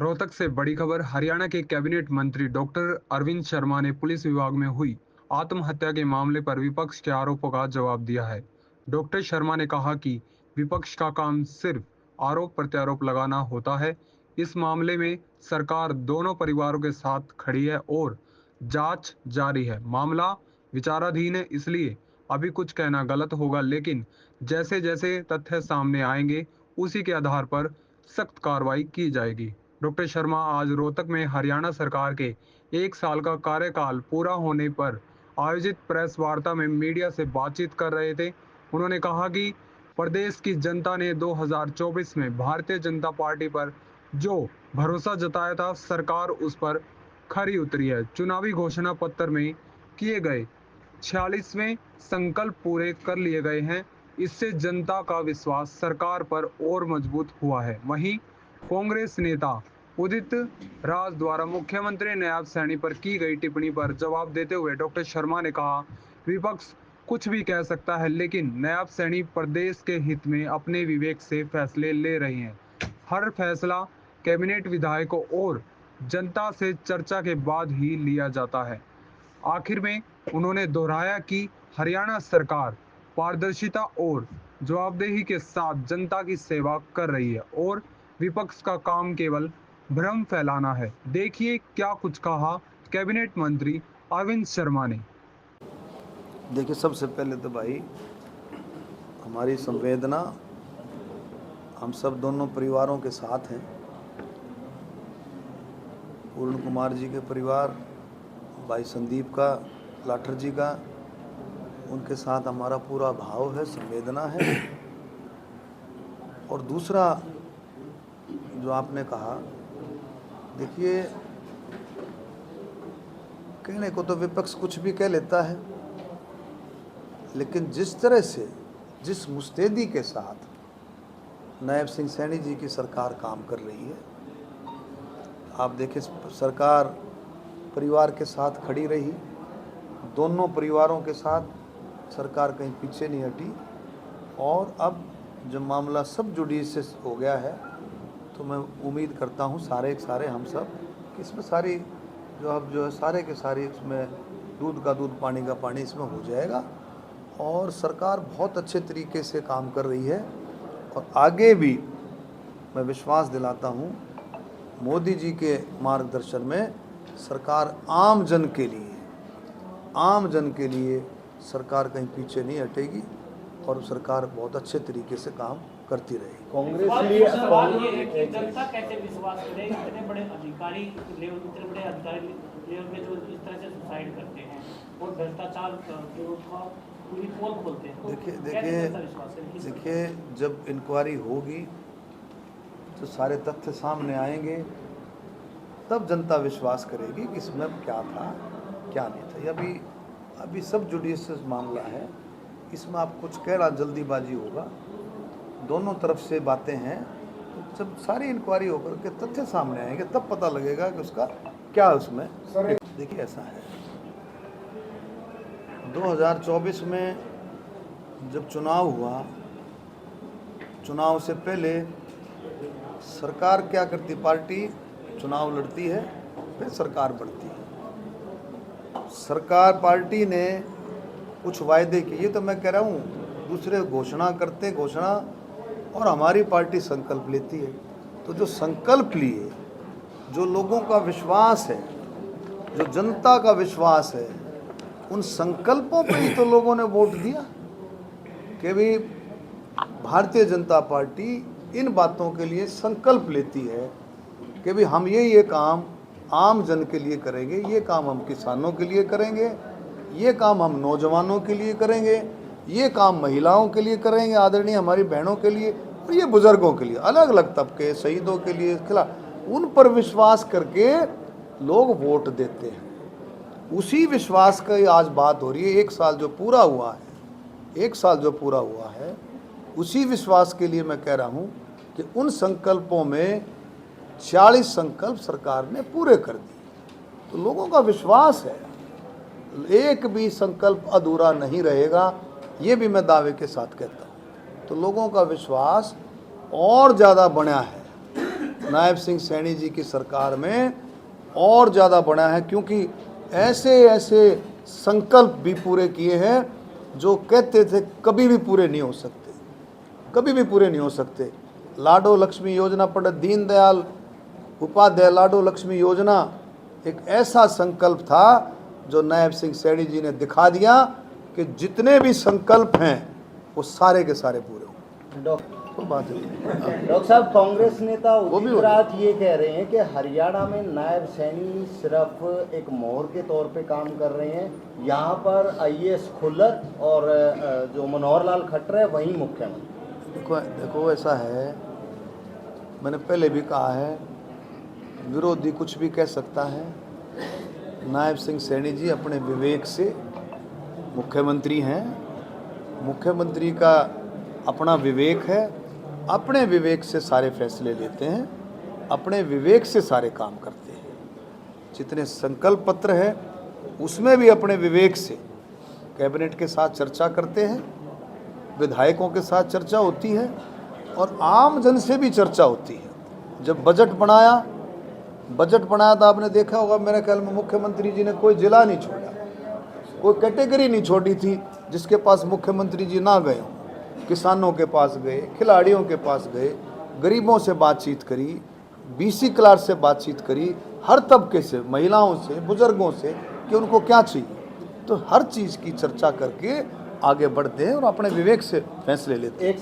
रोहतक से बड़ी खबर। हरियाणा के कैबिनेट मंत्री डॉक्टर अरविंद शर्मा ने पुलिस विभाग में हुई आत्महत्या के मामले पर विपक्ष के आरोपों का जवाब दिया है। डॉक्टर शर्मा ने कहा कि विपक्ष का काम सिर्फ आरोप प्रत्यारोप लगाना होता है। इस मामले में सरकार दोनों परिवारों के साथ खड़ी है और जांच जारी है। मामला विचाराधीन है, इसलिए अभी कुछ कहना गलत होगा, लेकिन जैसे जैसे तथ्य सामने आएंगे उसी के आधार पर सख्त कार्रवाई की जाएगी। डॉक्टर शर्मा आज रोहतक में हरियाणा सरकार के 1 साल का कार्यकाल पूरा होने पर आयोजित प्रेस वार्ता में मीडिया से बातचीत कर रहे थे। उन्होंने कहा कि प्रदेश की जनता ने 2024 में भारतीय जनता पार्टी पर जो भरोसा जताया था, सरकार उस पर खरी उतरी है। चुनावी घोषणा पत्र में किए गए 46वें संकल्प पूरे कर लिए गए हैं। इससे जनता का विश्वास सरकार पर और मजबूत हुआ है। वहीं कांग्रेस नेता उदित राज द्वारा मुख्यमंत्री नायब सैनी पर की गई टिप्पणी पर जवाब देते हुए डॉक्टर शर्मा ने कहा, विपक्ष कुछ भी कह सकता है, लेकिन नायब सैनी प्रदेश के हित में अपने विवेक से फैसले ले रहे हैं। हर फैसला कैबिनेट, विधायकों और जनता से चर्चा के बाद ही लिया जाता है। आखिर में उन्होंने दोहराया कि हरियाणा सरकार पारदर्शिता और जवाबदेही के साथ जनता की सेवा कर रही है और विपक्ष का काम केवल भ्रम फैलाना है। देखिए क्या कुछ कहा कैबिनेट मंत्री अरविंद शर्मा ने। देखिए, सबसे पहले तो भाई हमारी संवेदना हम सब दोनों परिवारों के साथ हैं। पूर्ण कुमार जी के परिवार, भाई संदीप का, लाठर जी का, उनके साथ हमारा पूरा भाव है, संवेदना है। और दूसरा जो आपने कहा, देखिए, कहने को तो विपक्ष कुछ भी कह लेता है, लेकिन जिस तरह से, जिस मुस्तैदी के साथ नायब सिंह सैनी जी की सरकार काम कर रही है, आप देखिए, सरकार परिवार के साथ खड़ी रही, दोनों परिवारों के साथ सरकार कहीं पीछे नहीं हटी। और अब जब मामला सब जुडिशियस हो गया है, तो मैं उम्मीद करता हूँ सारे हम सब कि इसमें सारी जो है सारे के सारे इसमें दूध का दूध, पानी का पानी इसमें हो जाएगा। और सरकार बहुत अच्छे तरीके से काम कर रही है और आगे भी मैं विश्वास दिलाता हूँ, मोदी जी के मार्गदर्शन में सरकार आम जन के लिए सरकार कहीं पीछे नहीं हटेगी और सरकार बहुत अच्छे तरीके से काम करती रहेगी। कांग्रेस सवाल ये है कि जनता कैसे विश्वास करे, इतने बड़े अधिकारी लेवल में जो इस तरह से सुसाइड करते हैं और भ्रष्टाचार पूरी पोल खोलते हैं। देखिए, जब इंक्वायरी होगी तो सारे तथ्य सामने आएंगे, तब जनता विश्वास करेगी कि इसमें क्या था क्या नहीं था। अभी सब जुडिशियस मामला है, इसमें आप कुछ कहना जल्दीबाजी होगा। दोनों तरफ से बातें हैं, तो जब सारी इंक्वायरी होकर के तथ्य सामने आएंगे तब पता लगेगा कि उसका क्या उसमें। देखिए, ऐसा है, 2024 में जब चुनाव हुआ, चुनाव से पहले सरकार क्या करती, पार्टी चुनाव लड़ती है, फिर सरकार बढ़ती है। सरकार, पार्टी ने कुछ वायदे किए, तो मैं कह रहा हूँ दूसरे घोषणा करते घोषणा, और हमारी पार्टी संकल्प लेती है। तो जो संकल्प लिए, जो लोगों का विश्वास है, जो जनता का विश्वास है, उन संकल्पों पे ही तो लोगों ने वोट दिया कि भी भारतीय जनता पार्टी इन बातों के लिए संकल्प लेती है कि भी हम ये काम आम जन के लिए करेंगे, ये काम हम किसानों के लिए करेंगे, ये काम हम नौजवानों के लिए करेंगे, ये काम महिलाओं के लिए करेंगे, आदरणीय हमारी बहनों के लिए, और ये बुजुर्गों के लिए, अलग अलग तबके, शहीदों के लिए, खिलाफ, उन पर विश्वास करके लोग वोट देते हैं। उसी विश्वास की आज बात हो रही है। 1 साल जो पूरा हुआ है, उसी विश्वास के लिए मैं कह रहा हूँ कि उन संकल्पों में 46 संकल्प सरकार ने पूरे कर दिए। तो लोगों का विश्वास है, एक भी संकल्प अधूरा नहीं रहेगा, ये भी मैं दावे के साथ कहता हूँ। तो लोगों का विश्वास और ज़्यादा बढ़ा है। नायब सिंह सैनी जी की सरकार में और ज़्यादा बढ़ा है, क्योंकि ऐसे ऐसे संकल्प भी पूरे किए हैं जो कहते थे कभी भी पूरे नहीं हो सकते, कभी भी पूरे नहीं हो सकते। लाडो लक्ष्मी योजना, पंडित दीनदयाल उपाध्याय लाडो लक्ष्मी योजना एक ऐसा संकल्प था जो नायब सिंह सैनी जी ने दिखा दिया कि जितने भी संकल्प हैं वो सारे के सारे पूरे हों। डॉक्टर बात है। साहब, कांग्रेस नेता वो भी उदित राज ये कह रहे हैं कि हरियाणा में नायब सैनी सिर्फ एक मोहर के तौर पे काम कर रहे हैं, यहाँ पर आईएएस खुल्लर और जो मनोहर लाल खट्टर है वही मुख्यमंत्री। देखो ऐसा है, मैंने पहले भी कहा है, विरोधी कुछ भी कह सकता है। नायब सिंह सैनी जी अपने विवेक से मुख्यमंत्री हैं, मुख्यमंत्री का अपना विवेक है, अपने विवेक से सारे फैसले लेते हैं, अपने विवेक से सारे काम करते हैं। जितने संकल्प पत्र है उसमें भी अपने विवेक से कैबिनेट के साथ चर्चा करते हैं, विधायकों के साथ चर्चा होती है और आम जन से भी चर्चा होती है। जब बजट बनाया तो आपने देखा होगा, मेरे ख्याल में मुख्यमंत्री जी ने कोई जिला नहीं छोड़ा, कोई कैटेगरी नहीं छोड़ी थी जिसके पास मुख्यमंत्री जी ना गए हों। किसानों के पास गए, खिलाड़ियों के पास गए, गरीबों से बातचीत करी, बीसी क्लास से बातचीत करी, हर तबके से, महिलाओं से, बुजुर्गों से कि उनको क्या चाहिए। तो हर चीज़ की चर्चा करके आगे बढ़ते हैं और अपने विवेक से फैसले लेते हैं।